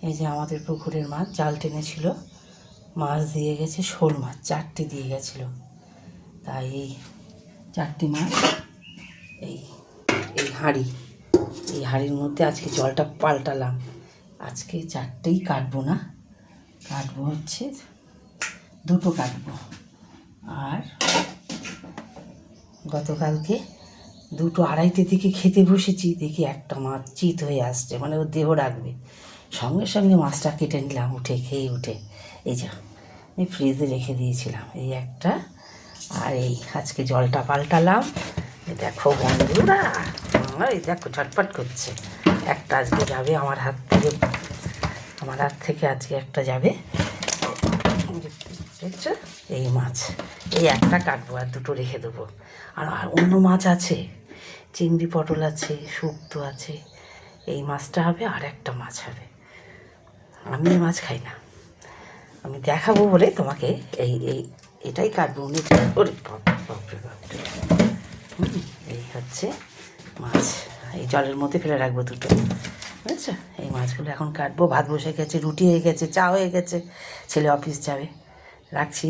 এই যে আমাদের পুকুরের মাছ জাল টেনেছিল, মাছ দিয়ে গেছে, শোল মাছ 4টি দিয়ে গেছিলো। তাই এই 4টি মাছ এই এই হাঁড়ির মধ্যে আজকে জলটা পাল্টালাম। আজকে 4টেই কাটবো না, কাটবো হচ্ছে 2টো কাটবো। আর গতকালকে 2টো 2:30 দিকে খেতে বসেছি, দেখি একটা মাছ চিত হয়ে আসছে, মানে ও দেহ রাখবে। সঙ্গে সঙ্গে মাছটা কেটে নিলাম, খেয়ে উঠে। এই যে এই ফ্রিজে রেখে দিয়েছিলাম এই একটা। আর এই আজকে জলটা পাল্টালাম। দেখো বন্ধুরা, এই দেখো ছটফট করছে। একটা আজকে যাবে আমার হাত থেকে আজকে একটা যাবে। দেখছো, এই মাছ এই একটা কাটবো, আর 2টো রেখে দেবো। আর অন্য মাছ আছে, চিংড়ি পটল আছে, শুক্তো আছে। এই মাছটা হবে, আর একটা মাছ হবে। আমি এই মাছ খাই না, আমি দেখাবো বলে তোমাকে এটাই কাটবো। ওরে বাপরে বাপরে, এই হচ্ছে মাছ। এই জলের মধ্যে ফেলে রাখবো 2টো, বুঝেছো? এই মাছগুলো এখন কাটবো। ভাত বসে গেছে, রুটি হয়ে গেছে, চা হয়ে গেছে, ছেলে অফিস যাবে। রাখছি।